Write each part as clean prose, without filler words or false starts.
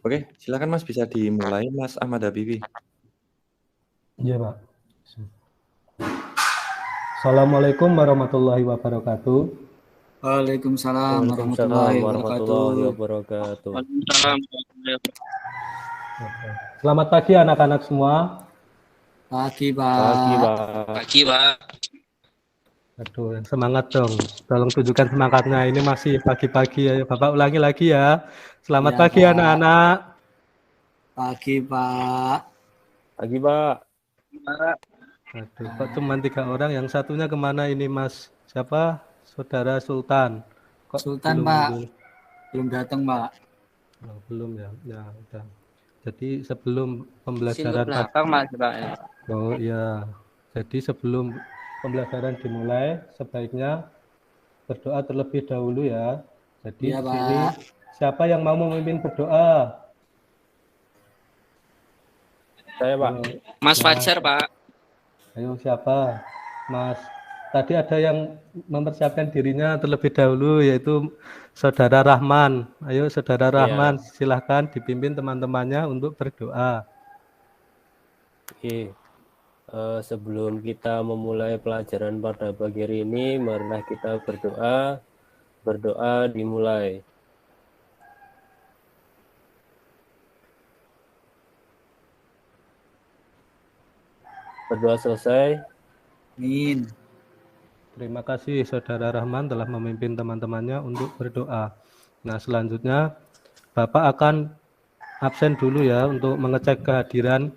Oke, silakan Mas, bisa dimulai Mas Ahmad Habibie. Iya, Pak. Assalamualaikum warahmatullahi wabarakatuh. Waalaikumsalam Waalaikumsalam warahmatullahi warahmatullahi wabarakatuh. wabarakatuh. Waalaikumsalam warahmatullahi wabarakatuh. Oke. Selamat pagi anak-anak semua. Pagi, Pagi, Pak. Pak. Pagi, Pak. Aduh, semangat dong. Tolong tunjukkan semangatnya. Ini masih pagi-pagi. Ayo, Bapak ulangi lagi ya. Selamat Ya, pagi Pak. anak-anak. Pagi, Pak. Pagi, Pak. Pak. Aduh, kok cuma 3 orang? Yang satunya kemana ini, Mas? Siapa? Saudara Sultan. Kok Sultan, belum Pak. muncul? Belum datang, Pak. Oh, belum ya. Ya, udah. Jadi sebelum Sini pembelajaran belakang, Mas, Pak. Oh iya. Jadi sebelum pembelajaran dimulai, sebaiknya berdoa terlebih dahulu ya. Jadi Iya, di sini Pak. siapa yang mau memimpin berdoa? Saya, Pak. Ayo, Mas Mas. Fajar, Pak. Ayo siapa? Mas. Tadi ada yang mempersiapkan dirinya terlebih dahulu yaitu Saudara Rahman. Ayo Saudara Rahman, silahkan dipimpin teman-temannya untuk berdoa. Oke. Sebelum kita memulai pelajaran pada pagi hari ini, marilah kita berdoa. Berdoa dimulai. Berdoa selesai. Amin. Terima kasih Saudara Rahman telah memimpin teman-temannya untuk berdoa. Nah, selanjutnya Bapak akan absen dulu ya untuk mengecek kehadiran.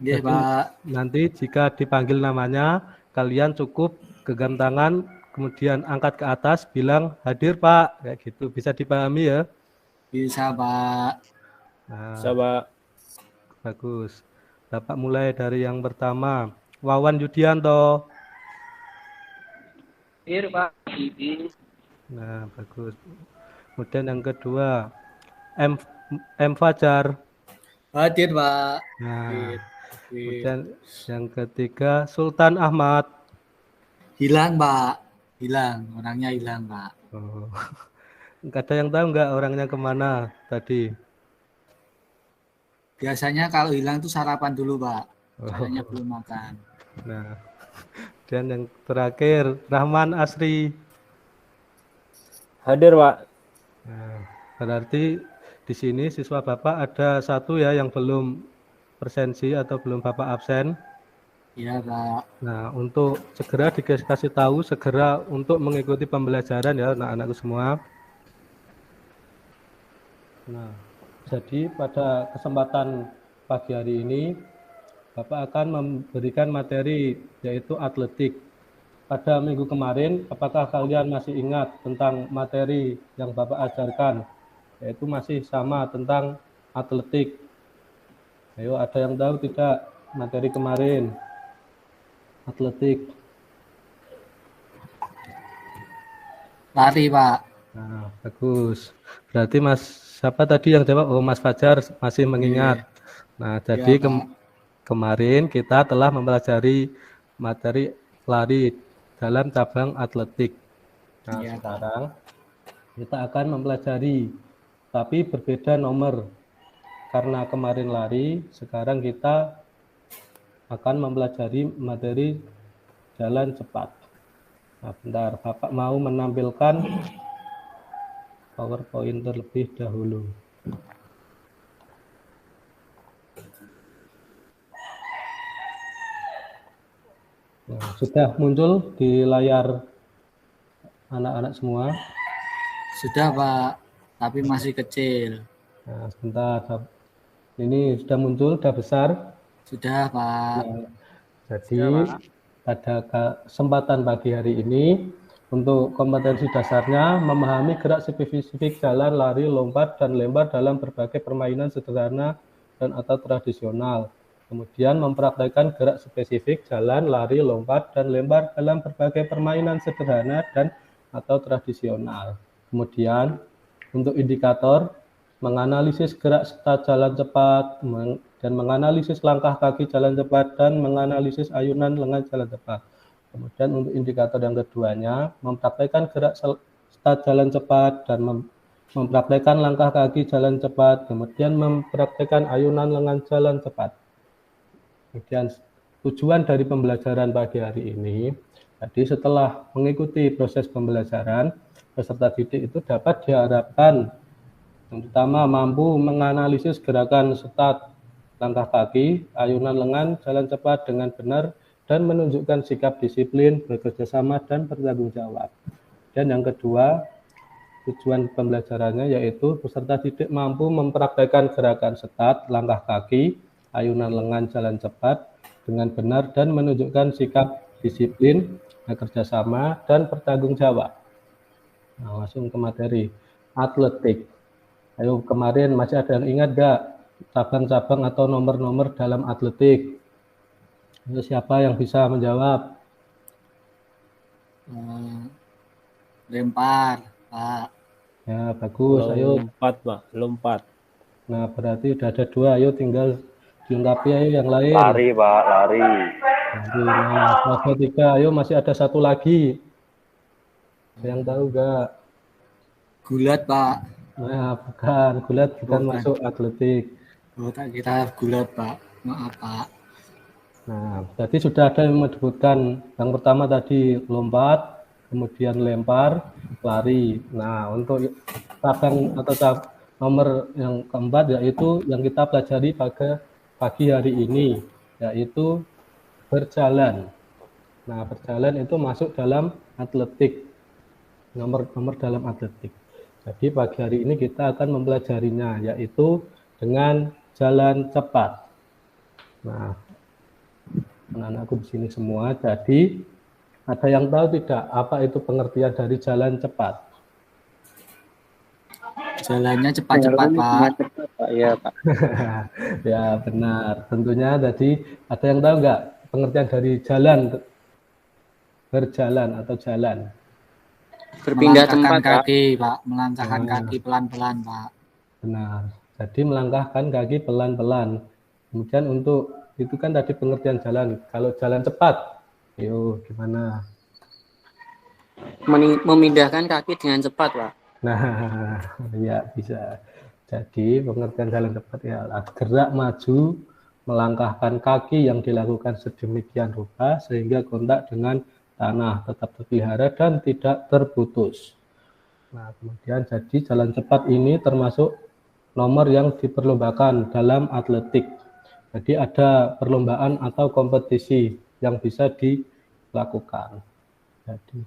Iya, Pak. Nanti jika dipanggil namanya, kalian cukup genggam tangan, kemudian angkat ke atas, bilang hadir Pak, kayak gitu. Bisa dipahami ya? Bisa, Pak. Nah, Bisa, Pak. bagus. Bapak mulai dari yang pertama, Wawan Yudianto. Hadir, Pak. Ini. Nah, bagus. Kemudian yang kedua, M. Fajar. Hadir, Pak. Nah, Hadir. kemudian yang ketiga, Sultan Ahmad. Hilang, Pak. Hilang. Orangnya hilang, Pak. Oh. Ada yang tahu nggak orangnya kemana tadi? Biasanya kalau hilang tuh sarapan dulu, Pak. Oh. Kayaknya belum makan. Nah, dan yang terakhir, Rahman Asri. Hadir, Pak. Nah, berarti di sini siswa Bapak ada satu ya yang belum presensi atau belum Bapak absen. Iya, Pak. Nah, untuk segera dikasih tahu, segera untuk mengikuti pembelajaran ya anak-anakku semua. Nah, jadi pada kesempatan pagi hari ini, Bapak akan memberikan materi yaitu atletik. Pada minggu kemarin, apakah kalian masih ingat tentang materi yang Bapak ajarkan? Yaitu masih sama tentang atletik. Ayo, ada yang tahu tidak materi kemarin? Atletik. Lari, Pak. Nah, bagus. Berarti Mas, siapa tadi yang jawab? Oh, Mas Fajar masih mengingat. Nah, jadi kemarin kita telah mempelajari materi lari dalam cabang atletik. Nah, sekarang kita akan mempelajari, tapi berbeda nomor. Karena kemarin lari, sekarang kita akan mempelajari materi jalan cepat. Nah, bentar, Bapak mau menampilkan PowerPoint terlebih dahulu. Nah, sudah muncul di layar anak-anak semua? Sudah, Pak, tapi masih kecil. Nah, sebentar. Ini sudah muncul, sudah besar? Sudah, Pak. Nah, jadi pada kesempatan pagi hari ini, untuk kompetensi dasarnya memahami gerak spesifik jalan, lari, lompat, dan lempar dalam berbagai permainan sederhana dan atau tradisional. Kemudian mempraktikkan gerak spesifik jalan, lari, lompat, dan lempar dalam berbagai permainan sederhana dan atau tradisional. Kemudian untuk indikator, menganalisis gerak start jalan cepat, dan menganalisis langkah kaki jalan cepat, dan menganalisis ayunan lengan jalan cepat. Kemudian untuk indikator yang keduanya, mempraktikkan gerak start jalan cepat dan mempraktekkan langkah kaki jalan cepat, kemudian mempraktekkan ayunan lengan jalan cepat. Kemudian tujuan dari pembelajaran pagi hari ini, jadi setelah mengikuti proses pembelajaran, peserta didik itu dapat diharapkan yang pertama mampu menganalisis gerakan start langkah kaki, ayunan lengan, jalan cepat dengan benar, dan menunjukkan sikap disiplin, bekerja sama, dan bertanggung jawab. Dan yang kedua, tujuan pembelajarannya yaitu peserta didik mampu mempraktekkan gerakan start langkah kaki, ayunan lengan, jalan cepat dengan benar, dan menunjukkan sikap disiplin, bekerja sama, dan bertanggung jawab. Nah, langsung ke materi. Atletik. Ayo, kemarin masih ada yang ingat gak cabang-cabang atau nomor-nomor dalam atletik? Ayo, siapa yang bisa menjawab? Lempar, Pak. Ya, bagus. Ayo. Lompat, Pak. Lompat. Nah, berarti udah ada 2. Ayo tinggal dilengkapi ayo yang lain. Lari, Pak, lari. Nah, matematika. Ayo, masih ada 1 lagi. Yang tahu gak? Gulat, Pak. Nah, bukan. Gulat bukan masuk atletik. Oh, tak kira gulat, Pak. Maaf, Pak. Nah, jadi sudah ada yang menyebutkan. Yang pertama tadi lompat, kemudian lempar, lari. Nah, untuk cabang atau nomor yang keempat yaitu yang kita pelajari pada pagi hari ini, yaitu berjalan. Nah, berjalan itu masuk dalam atletik. Nomor dalam atletik. Jadi pagi hari ini kita akan mempelajarinya, yaitu dengan jalan cepat. Nah, anak-anakku di sini semua. Jadi ada yang tahu tidak apa itu pengertian dari jalan cepat? Jalannya cepat-cepat, Pak. Iya, Pak. Ya, benar. Tentunya jadi ada yang tahu nggak pengertian dari jalan, berjalan atau jalan? Berpindah Melangkahkan tempat, Pak. kaki, Pak. Melangkahkan kaki pelan-pelan, Pak. Benar. Jadi melangkahkan kaki pelan-pelan. Kemudian untuk itu kan tadi pengertian jalan. Kalau jalan cepat, yuk gimana? Memindahkan kaki dengan cepat, Pak. Nah, ya bisa. Jadi pengertian jalan cepat ya gerak maju, melangkahkan kaki yang dilakukan sedemikian rupa sehingga kontak dengan tanah tetap terpelihara dan tidak terputus. Nah, kemudian jadi jalan cepat ini termasuk nomor yang diperlombakan dalam atletik. Jadi ada perlombaan atau kompetisi yang bisa dilakukan. Jadi,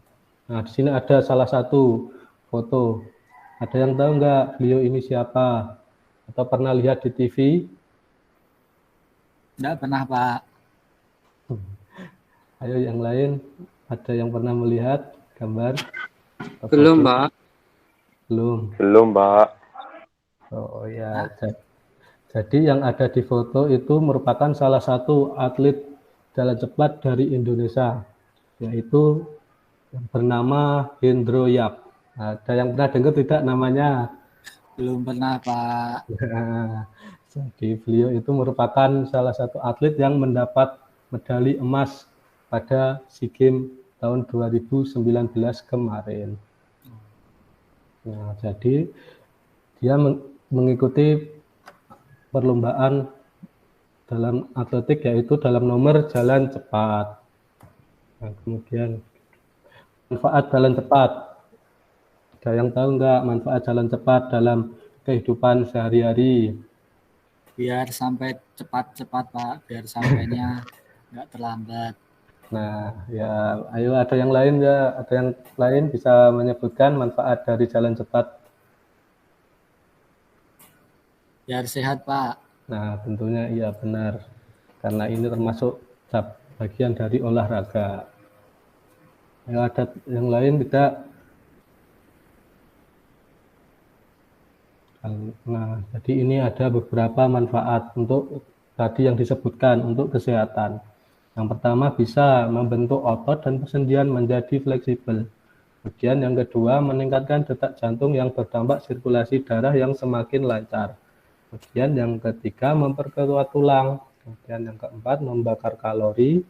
nah di sini ada salah satu foto. Ada yang tahu nggak beliau ini siapa? Atau pernah lihat di TV? Enggak pernah, Pak. Ayo yang lain, ada yang pernah melihat gambar? Belum, Pak. Belum, Pak. Oh ya, jadi yang ada di foto itu merupakan salah satu atlet jalan cepat dari Indonesia, yaitu yang bernama Hendro Yap. Ada yang pernah dengar tidak namanya? Belum pernah, Pak. Jadi beliau itu merupakan salah satu atlet yang mendapat medali emas pada SEA Games tahun 2019 kemarin. Nah, jadi dia mengikuti perlombaan dalam atletik yaitu dalam nomor jalan cepat. Nah, kemudian manfaat jalan cepat. Ada yang tahu nggak manfaat jalan cepat dalam kehidupan sehari-hari? Biar sampai cepat-cepat, Pak. Biar sampainya nggak terlambat. Nah, ya, ayo ada yang lain ya? Ada yang lain bisa menyebutkan manfaat dari jalan cepat? Biar sehat, Pak. Nah, tentunya iya benar. Karena ini termasuk bagian dari olahraga. Ya, ada yang lain tidak? Nah, jadi ini ada beberapa manfaat untuk tadi yang disebutkan untuk kesehatan. Yang pertama bisa membentuk otot dan persendian menjadi fleksibel. Kemudian yang kedua meningkatkan detak jantung yang berdampak sirkulasi darah yang semakin lancar. Kemudian yang ketiga memperkuat tulang. Kemudian yang keempat membakar kalori.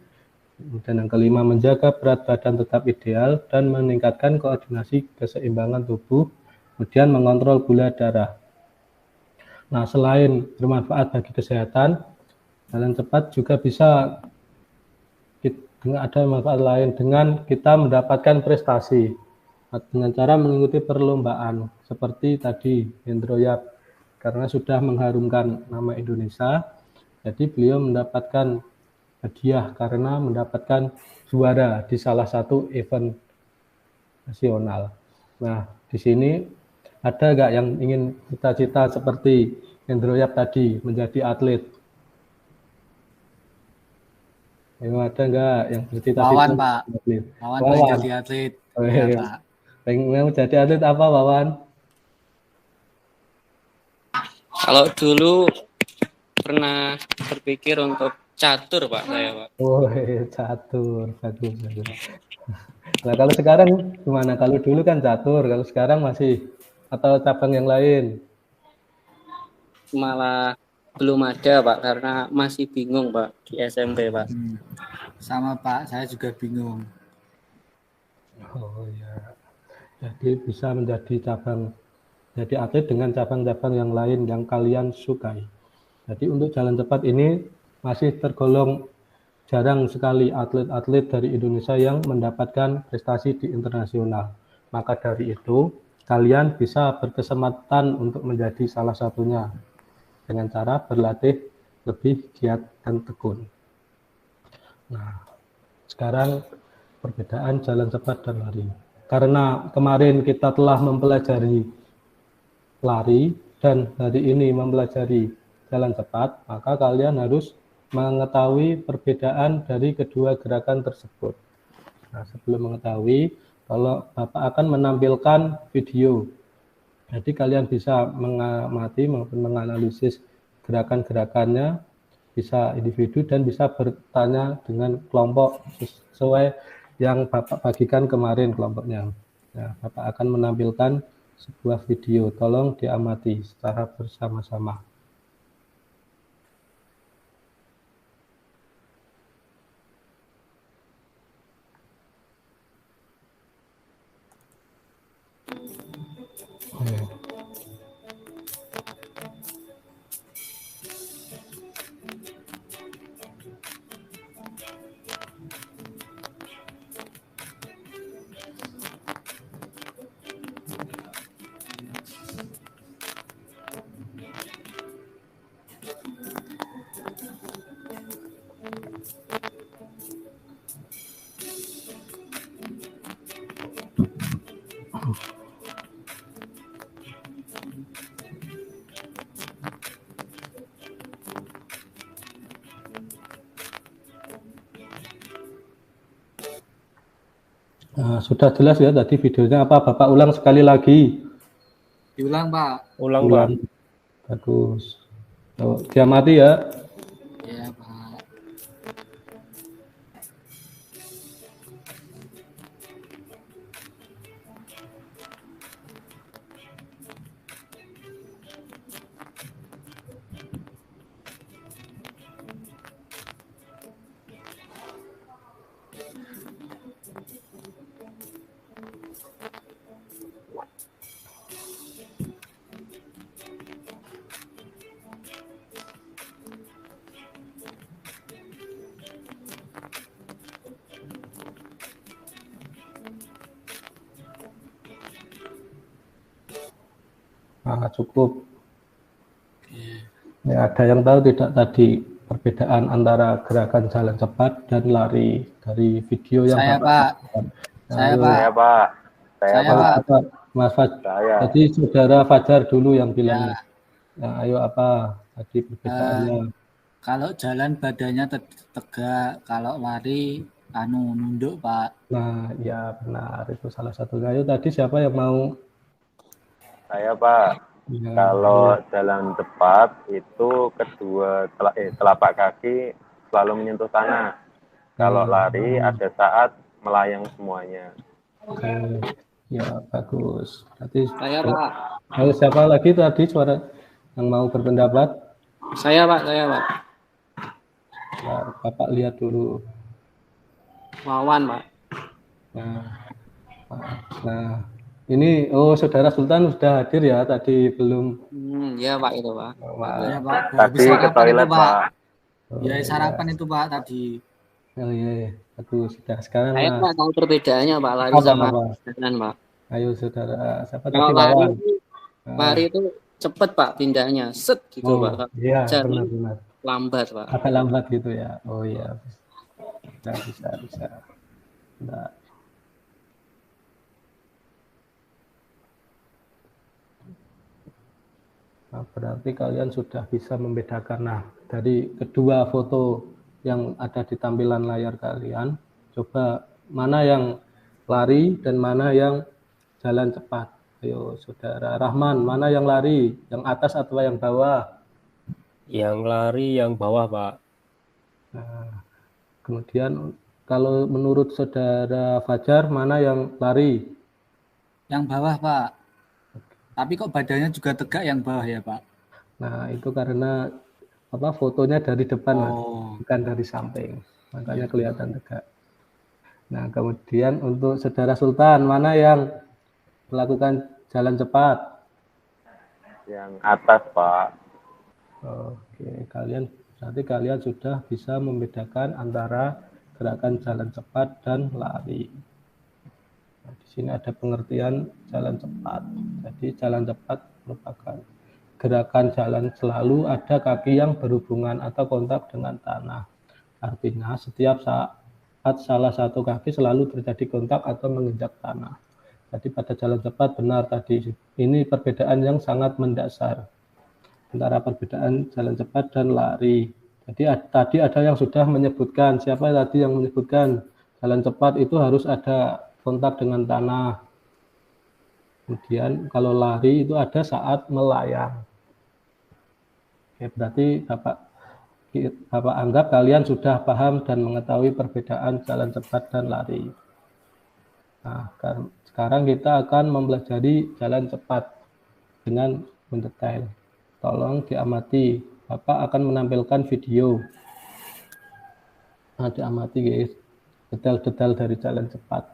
Kemudian yang kelima menjaga berat badan tetap ideal dan meningkatkan koordinasi keseimbangan tubuh. kemudian mengontrol gula darah. Nah, selain bermanfaat bagi kesehatan, jalan cepat juga bisa ada manfaat lain dengan kita mendapatkan prestasi dengan cara mengikuti perlombaan seperti tadi Hendro Yap, karena sudah mengharumkan nama Indonesia, jadi beliau mendapatkan hadiah karena mendapatkan juara di salah satu event nasional. Nah, di sini ada nggak yang ingin cita-cita seperti Hendro Yap tadi menjadi atlet? Ayo, ada nggak yang bercita-cita Wawan, Pak. atlet? Wawan pengen jadi atlet. Oh, Iya, iya. Pak. Pengen jadi atlet apa, Wawan? Kalau dulu pernah berpikir untuk catur, Pak, saya, Pak. Oh, catur, bagus. Nah, kalau sekarang gimana? Kalau dulu kan catur, kalau sekarang masih atau cabang yang lain? Malah belum ada, Pak, karena masih bingung, Pak, di SMP, Pak. Sama, Pak. Saya juga bingung. Oh ya, jadi bisa jadi atlet dengan cabang-cabang yang lain yang kalian sukai. Jadi untuk jalan cepat ini masih tergolong jarang sekali atlet-atlet dari Indonesia yang mendapatkan prestasi di internasional. Maka dari itu, kalian bisa berkesempatan untuk menjadi salah satunya dengan cara berlatih lebih giat dan tekun. Nah, sekarang perbedaan jalan cepat dan lari. Karena kemarin kita telah mempelajari lari dan hari ini mempelajari jalan cepat, maka kalian harus mengetahui perbedaan dari kedua gerakan tersebut. Nah, sebelum mengetahui, kalau Bapak akan menampilkan video. Jadi kalian bisa mengamati maupun menganalisis gerakan-gerakannya, bisa individu dan bisa bertanya dengan kelompok sesuai yang Bapak bagikan kemarin kelompoknya. Nah, Bapak akan menampilkan sebuah video, tolong diamati secara bersama-sama. Nah, sudah jelas ya tadi videonya apa? Bapak ulang sekali lagi. Diulang, Pak. Ulang, Pak. Bagus. Oh, diamati ya. Ya, Pak. Nah, cukup. Ya, ada yang tahu tidak tadi perbedaan antara gerakan jalan cepat dan lari dari video yang Saya, Pak. Saya, Ayo, Pak. Saya, Pak. Saya, Pak. apa, Mas Fajar. Saya. Tadi saudara Fajar dulu yang bilang. Ya. Nah, ayo apa tadi perbedaannya? Kalau jalan badannya tegak, kalau lari nunduk, Pak. Nah, ya benar, itu salah satunya. Ayo tadi siapa yang mau? Saya, Pak. Ya, Kalau jalan cepat itu kedua telapak kaki selalu menyentuh tanah. Kalau lari ada saat melayang semuanya. oke. Ya, bagus. Tadi Saya, Pak. ayo siapa lagi tadi suara yang mau berpendapat? Saya, Pak. Ya, Bapak lihat dulu. Wawan, Pak. Nah, nah, Ini, oh saudara Sultan sudah hadir ya, tadi belum. Ya Pak itu Pak. Ya Pak, Tadi habis ke sarapan itu toilet, Pak. Pak. Oh, Ya iya. sarapan itu Pak tadi. Oh iya, aku sudah sekarang Saya Mas. nggak tahu perbedaannya Pak lari Apa, sama apa? jalan Pak. Ayo saudara, siapa Kalau tadi lari Wawan? itu lari itu cepet Pak pindahnya, set gitu Oh Pak. Kalau iya, jalan benar-benar. lambat Pak. Agak lambat gitu ya. Oh iya, bisa. Nah, berarti kalian sudah bisa membedakan. Nah, dari kedua foto yang ada di tampilan layar kalian, coba mana yang lari dan mana yang jalan cepat. Ayo, saudara Rahman, mana yang lari? Yang atas atau yang bawah? Yang lari yang bawah, Pak. Nah, kemudian kalau menurut saudara Fajar, mana yang lari? Yang bawah Pak. Tapi kok badannya juga tegak yang bawah ya Pak? Nah, itu karena fotonya dari depan, Mas, Oh. bukan dari samping. Makanya kelihatan tegak. Nah, kemudian untuk saudara Sultan, mana yang melakukan jalan cepat? Yang atas, Pak. Oke, berarti kalian sudah bisa membedakan antara gerakan jalan cepat dan lari. Nah, di sini ada pengertian jalan cepat. Jadi jalan cepat merupakan gerakan jalan selalu ada kaki yang berhubungan atau kontak dengan tanah. Artinya setiap saat salah satu kaki selalu terjadi kontak atau menginjak tanah. Jadi pada jalan cepat benar tadi. Ini perbedaan yang sangat mendasar antara perbedaan jalan cepat dan lari. Jadi tadi ada yang sudah menyebutkan, siapa tadi yang menyebutkan jalan cepat itu harus ada kontak dengan tanah. Kemudian kalau lari itu ada saat melayang. Oke, berarti Bapak anggap kalian sudah paham dan mengetahui perbedaan jalan cepat dan lari. Nah, sekarang kita akan mempelajari jalan cepat dengan mendetail. Tolong diamati. Bapak akan menampilkan video. Nah, diamati guys, detail-detail dari jalan cepat.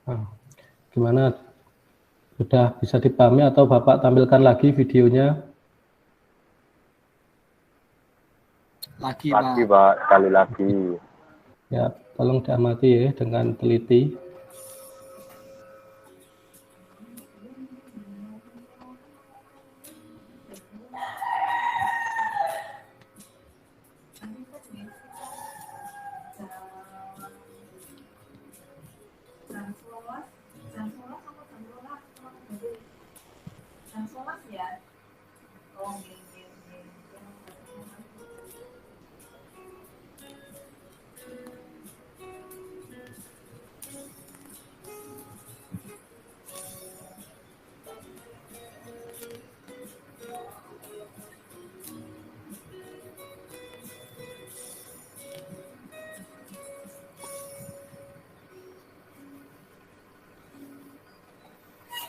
Nah, gimana? Sudah bisa dipahami atau Bapak tampilkan lagi videonya? Lagi Pak. Sekali lagi. Ya, tolong diamati ya dengan teliti.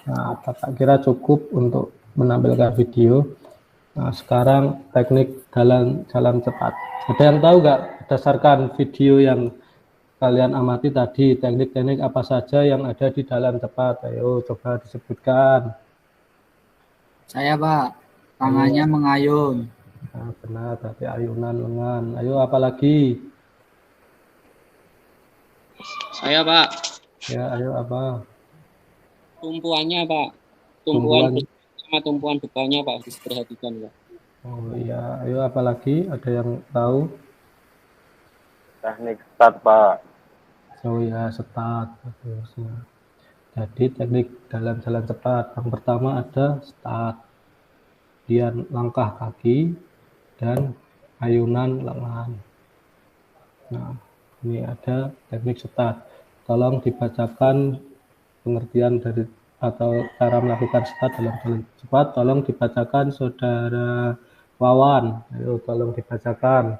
Nah, Bapak kira cukup untuk menampilkan video. Nah, sekarang teknik jalan cepat. Ada yang tahu nggak berdasarkan video yang kalian amati tadi, teknik-teknik apa saja yang ada di jalan cepat? Ayo coba disebutkan. Saya Pak, tangannya mengayun. Nah, benar, tadi ayunan lengan. Ayo apa lagi? Saya Pak. Ya, ayo apa? Tumpuannya Pak. Tumpuan. Sama tumpuan depannya Pak harus diperhatikan Pak. Oh iya, ayo apa lagi? Ada yang tahu? Teknik start, Pak. So ya, start. Jadi teknik dalam jalan cepat. Yang pertama ada start, kemudian langkah kaki, dan ayunan lengan. Nah, ini ada teknik start. Tolong dibacakan pengertian dari atau cara melakukan start dalam jalan cepat. Tolong dibacakan Saudara Wawan. Ayo tolong dibacakan.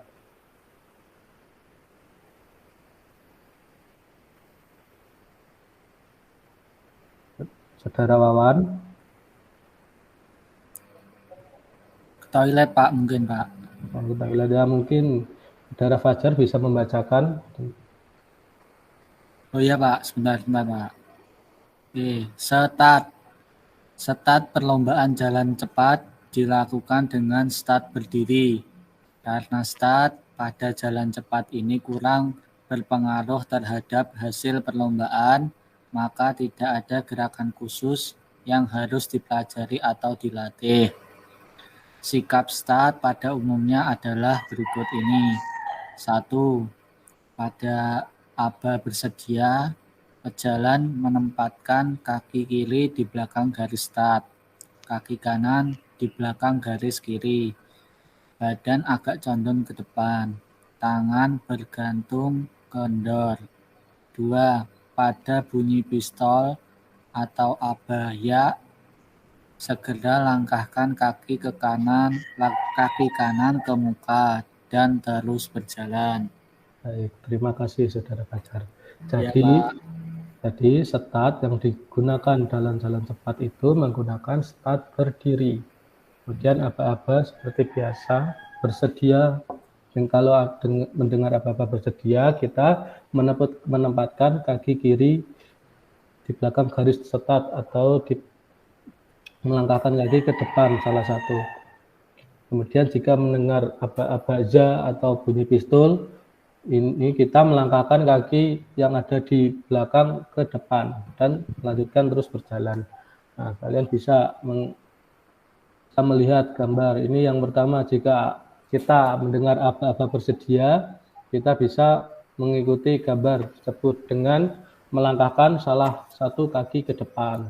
Saudara Wawan. Ke toilet Pak mungkin Pak. Kalau kita lihat ya, mungkin Saudara Fajar bisa membacakan. Oh iya Pak, sebentar Pak. Oke, start. Start perlombaan jalan cepat dilakukan dengan start berdiri. Karena start pada jalan cepat ini kurang berpengaruh terhadap hasil perlombaan, maka tidak ada gerakan khusus yang harus dipelajari atau dilatih. Sikap start pada umumnya adalah berikut ini. 1. Pada aba bersedia, pejalan menempatkan kaki kiri di belakang garis start, kaki kanan di belakang garis kiri, badan agak condong ke depan, tangan bergantung kendor. 2. Pada bunyi pistol atau aba ya, segera langkahkan kaki kanan ke muka dan terus berjalan. Baik, terima kasih Saudara Fajar. Ya, Jadi start yang digunakan dalam jalan cepat itu menggunakan start berdiri. Kemudian aba-aba seperti biasa bersedia. Dan kalau mendengar aba-aba bersedia, kita menempatkan kaki kiri di belakang garis start atau melangkahkan kaki ke depan salah satu. Kemudian jika mendengar aba-aba ja atau bunyi pistol, ini kita melangkahkan kaki yang ada di belakang ke depan dan melanjutkan terus berjalan. Nah, kalian bisa melihat gambar ini. Yang pertama, jika kita mendengar aba-aba bersedia, kita bisa mengikuti gambar tersebut dengan melangkahkan salah satu kaki ke depan.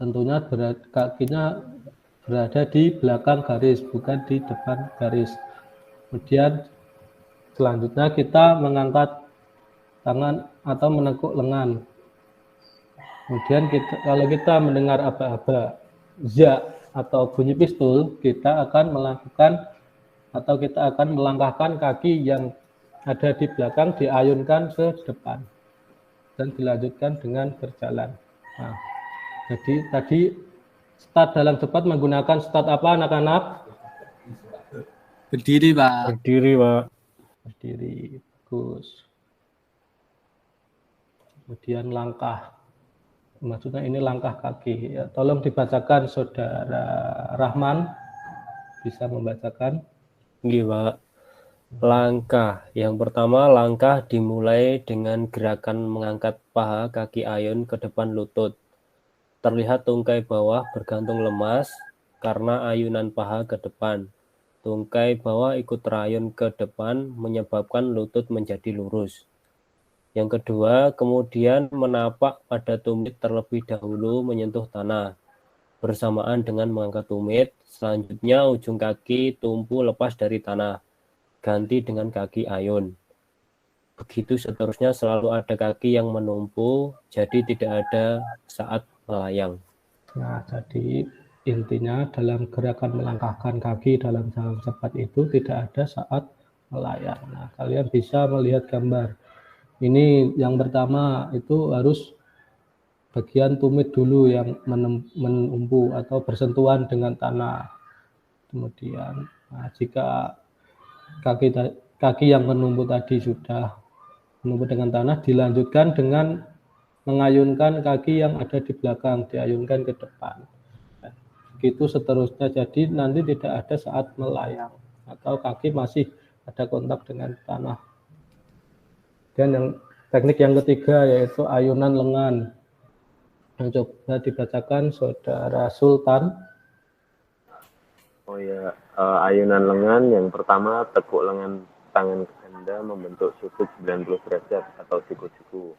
Tentunya kakinya berada di belakang garis, bukan di depan garis. Kemudian selanjutnya kita mengangkat tangan atau menekuk lengan. Kemudian kalau kita mendengar aba-aba za atau bunyi pistol, kita akan melakukan atau kita akan melangkahkan kaki yang ada di belakang diayunkan ke depan dan dilanjutkan dengan berjalan. Nah, jadi tadi start dalam cepat menggunakan start apa anak-anak? Berdiri Pak. Berdiri, bagus. Kemudian langkah, maksudnya ini langkah kaki. Ya, tolong dibacakan Saudara Rahman, bisa membacakan. Nggih, Pak. Langkah. Yang pertama, langkah dimulai dengan gerakan mengangkat paha kaki ayun ke depan lutut. Terlihat tungkai bawah bergantung lemas karena ayunan paha ke depan. Tungkai bawah ikut terayun ke depan menyebabkan lutut menjadi lurus. Yang kedua, kemudian menapak pada tumit terlebih dahulu menyentuh tanah. Bersamaan dengan mengangkat tumit, selanjutnya ujung kaki tumpu lepas dari tanah. Ganti dengan kaki ayun. Begitu seterusnya selalu ada kaki yang menumpu, jadi tidak ada saat melayang. Nah, jadi intinya dalam gerakan melangkahkan kaki dalam jalan cepat itu tidak ada saat melayang. Nah, kalian bisa melihat gambar. Ini yang pertama itu harus bagian tumit dulu yang menumpu atau bersentuhan dengan tanah. Kemudian, nah, jika kaki yang menumpu tadi sudah menumpu dengan tanah, dilanjutkan dengan mengayunkan kaki yang ada di belakang, diayunkan ke depan. Begitu seterusnya, jadi nanti tidak ada saat melayang atau kaki masih ada kontak dengan tanah. Dan yang teknik yang ketiga yaitu ayunan lengan. Coba dibacakan Saudara Sultan. Oh ya, ayunan lengan yang pertama tekuk lengan tangan kanan Anda membentuk sudut 90 derajat atau siku-siku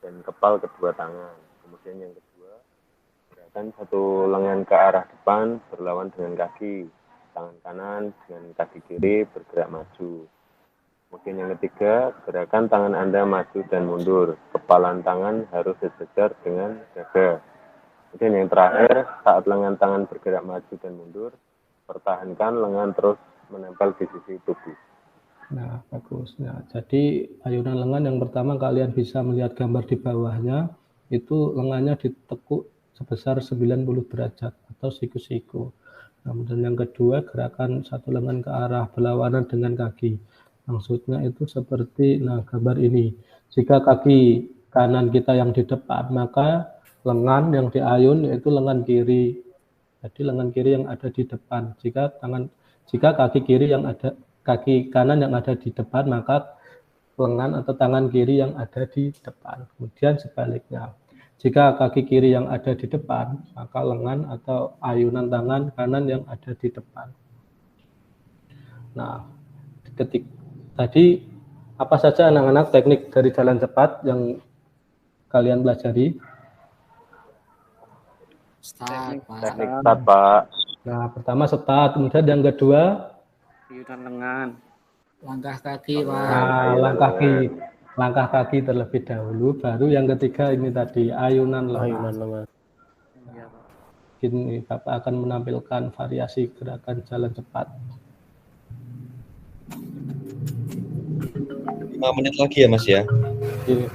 dan kepal kedua tangan. Kemudian yang kedua, gerakan satu lengan ke arah depan berlawan dengan kaki. Tangan kanan dengan kaki kiri bergerak maju. Kemudian yang ketiga, gerakan tangan Anda maju dan mundur. Kepalan tangan harus sejajar dengan dada. Kemudian yang terakhir, saat lengan tangan bergerak maju dan mundur, pertahankan lengan terus menempel di sisi tubuh. Nah, bagus. Nah, jadi ayunan lengan yang pertama kalian bisa melihat gambar di bawahnya, itu lengannya ditekuk sebesar 90 derajat atau siku-siku. Kemudian yang kedua, gerakan satu lengan ke arah berlawanan dengan kaki. Maksudnya itu seperti, nah gambar ini. Jika kaki kanan kita yang di depan, maka lengan yang diayun yaitu lengan kiri. Jadi lengan kiri yang ada di depan. Jika kaki kanan yang ada di depan, maka lengan atau tangan kiri yang ada di depan. Kemudian sebaliknya. Jika kaki kiri yang ada di depan, maka lengan atau ayunan tangan kanan yang ada di depan. Nah, tadi apa saja anak-anak teknik dari jalan cepat yang kalian pelajari? Start, Pak. Teknik start, Pak. Nah, pertama start, kemudian yang kedua Ayunan lengan. Langkah kaki, Pak. nah, langkah kaki terlebih dahulu, baru yang ketiga ini tadi ayunan lengan. Ayunan lengan. Iya, Pak. Ini Bapak akan menampilkan variasi gerakan jalan cepat. 5 menit lagi ya Mas ya. Ini.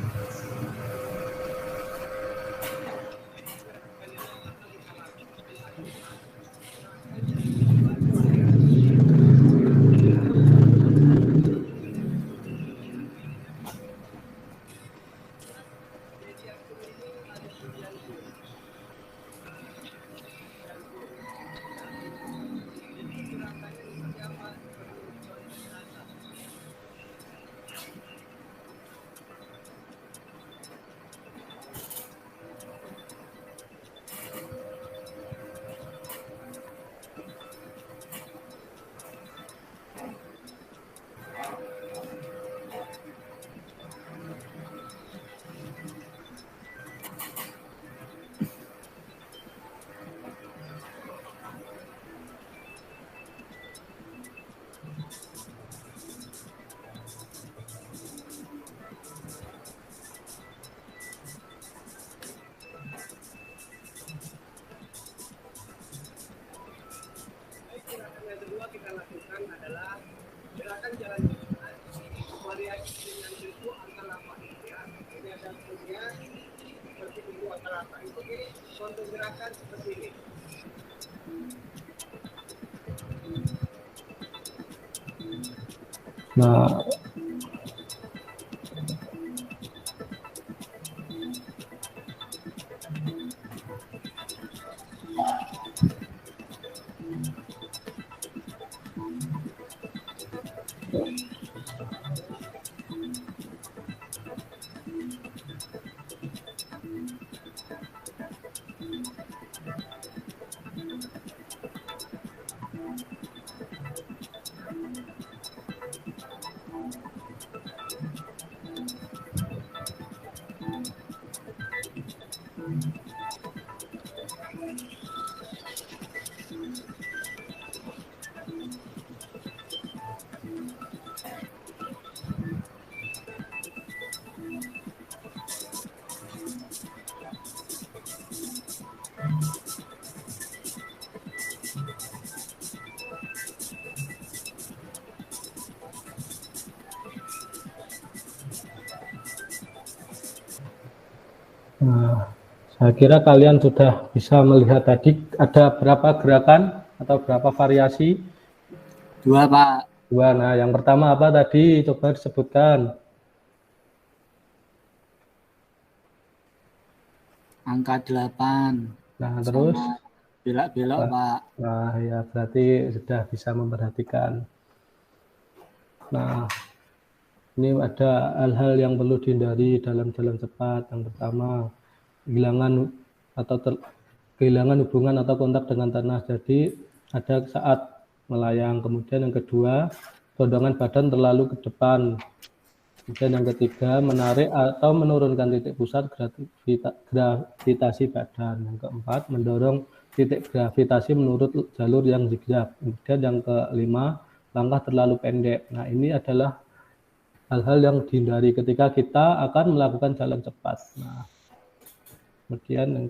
Nah, saya kira kalian sudah bisa melihat tadi ada berapa gerakan atau berapa variasi? 2, Pak. 2. Nah, yang pertama apa tadi? Coba disebutkan. Angka 8. Nah, terus? Belok-belok, Pak. Nah, ya berarti sudah bisa memperhatikan. Nah, ini ada hal-hal yang perlu dihindari dalam jalan cepat. Yang pertama, kehilangan hubungan atau kontak dengan tanah. Jadi ada saat melayang. Kemudian yang kedua, dorongan badan terlalu ke depan. Kemudian yang ketiga, menarik atau menurunkan titik pusat gravitasi badan. Yang keempat, mendorong titik gravitasi menurut jalur yang zigzag. Kemudian yang kelima, langkah terlalu pendek. Nah, ini adalah hal-hal yang dihindari ketika kita akan melakukan jalan cepat. Nah, kemudian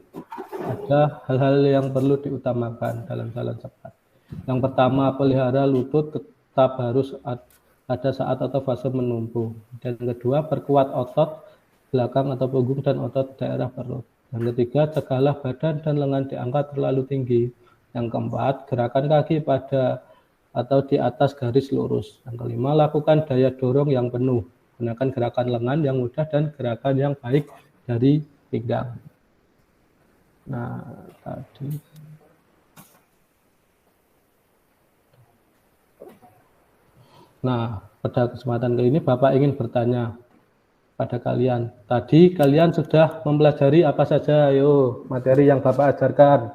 ada hal-hal yang perlu diutamakan dalam jalan cepat. Yang pertama, pelihara lutut tetap harus ada saat atau fase menumpu. Dan yang kedua, perkuat otot belakang atau punggung dan otot daerah perut. Yang ketiga, cegahlah badan dan lengan diangkat terlalu tinggi. Yang keempat, gerakan kaki pada atau di atas garis lurus. Yang kelima, lakukan daya dorong yang penuh. Gunakan gerakan lengan yang mudah dan gerakan yang baik dari pinggang. Nah, tadi. Nah, pada kesempatan kali ini Bapak ingin bertanya pada kalian. Tadi kalian sudah mempelajari apa saja? Ayo, materi yang Bapak ajarkan.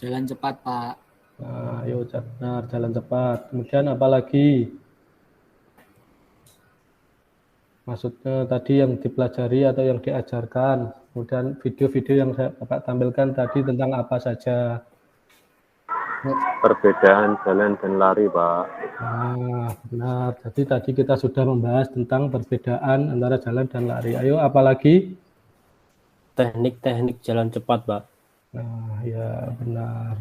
Jalan cepat, Pak. Nah, ayo benar, jalan cepat. Kemudian apa lagi? Maksudnya tadi yang dipelajari atau yang diajarkan. Kemudian video-video yang Bapak tampilkan tadi tentang apa saja? Perbedaan jalan dan lari, Pak. Nah, benar. Jadi tadi kita sudah membahas tentang perbedaan antara jalan dan lari. Ayo, apa lagi? Teknik-teknik jalan cepat, Pak. Nah, ya benar.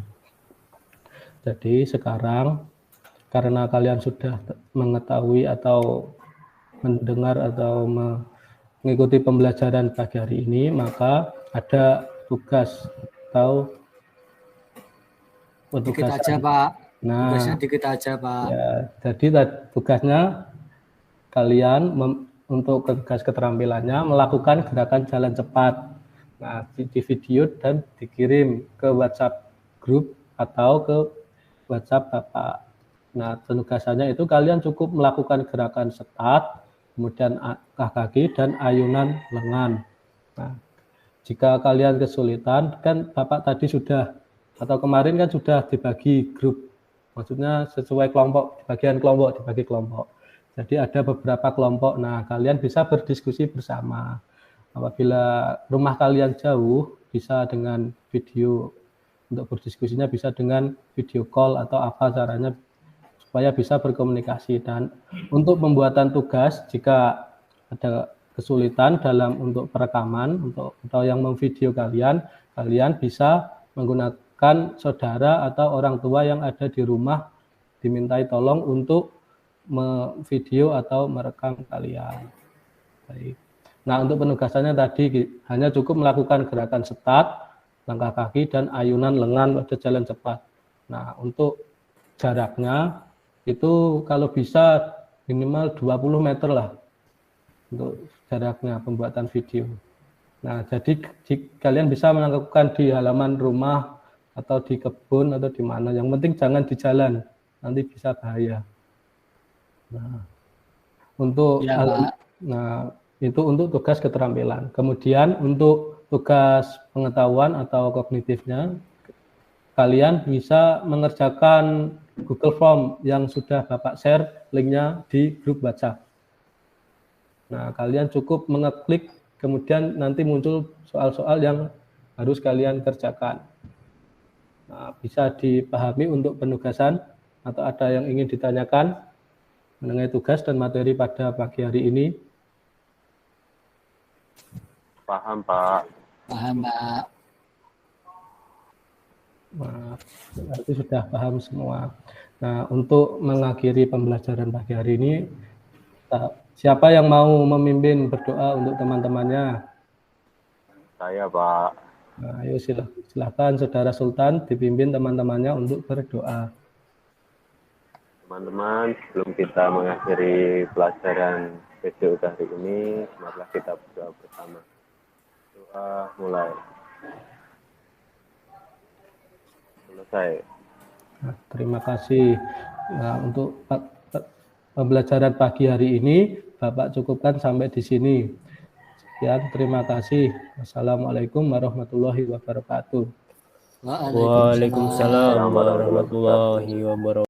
Jadi sekarang karena kalian sudah mengetahui atau mendengar atau mengikuti pembelajaran pagi hari ini, maka ada tugas atau Dikit aja, Pak. Nah, Tugasnya dikit aja, Pak. ya, jadi tugasnya kalian untuk tugas keterampilannya melakukan gerakan jalan cepat. Nah, di video dan dikirim ke WhatsApp grup atau ke WhatsApp Bapak. Nah, penugasannya itu kalian cukup melakukan gerakan start, kemudian angkat kaki dan ayunan lengan. Nah, jika kalian kesulitan, kan Bapak tadi sudah atau kemarin kan sudah dibagi grup, maksudnya sesuai kelompok, dibagi kelompok. Jadi ada beberapa kelompok. Nah, kalian bisa berdiskusi bersama. Apabila rumah kalian jauh, bisa dengan video, untuk berdiskusinya bisa dengan video call atau apa caranya supaya bisa berkomunikasi. Dan untuk pembuatan tugas, jika ada kesulitan dalam untuk perekaman atau yang memvideo kalian bisa menggunakan saudara atau orang tua yang ada di rumah, dimintai tolong untuk memvideo atau merekam kalian. Baik. Nah, untuk penugasannya tadi hanya cukup melakukan gerakan start, langkah kaki, dan ayunan lengan pada jalan cepat. Nah, untuk jaraknya itu kalau bisa minimal 20 meter lah untuk jaraknya pembuatan video. Nah, jadi kalian bisa melakukan di halaman rumah atau di kebun atau di mana. Yang penting jangan di jalan, nanti bisa bahaya. Nah, itu untuk tugas keterampilan. Kemudian untuk tugas pengetahuan atau kognitifnya, kalian bisa mengerjakan Google Form yang sudah Bapak share linknya di grup WhatsApp. Nah, kalian cukup mengeklik, kemudian nanti muncul soal-soal yang harus kalian kerjakan. Nah, bisa dipahami untuk penugasan atau ada yang ingin ditanyakan mengenai tugas dan materi pada pagi hari ini? Paham, Pak. Paham, Pak. Nah, berarti sudah paham semua. Nah, untuk mengakhiri pembelajaran pagi hari ini, siapa yang mau memimpin berdoa untuk teman-temannya? Saya, Pak. Nah, ayo silakan Saudara Sultan dipimpin teman-temannya untuk berdoa. Teman-teman, sebelum kita mengakhiri pelajaran PJU hari ini, marilah kita berdoa bersama. Doa mulai. Selesai. Nah, terima kasih. Nah, untuk pembelajaran pagi hari ini, Bapak cukupkan sampai di sini. Sekian, terima kasih. Wassalamualaikum warahmatullahi wabarakatuh. Waalaikumsalam warahmatullahi wabarakatuh.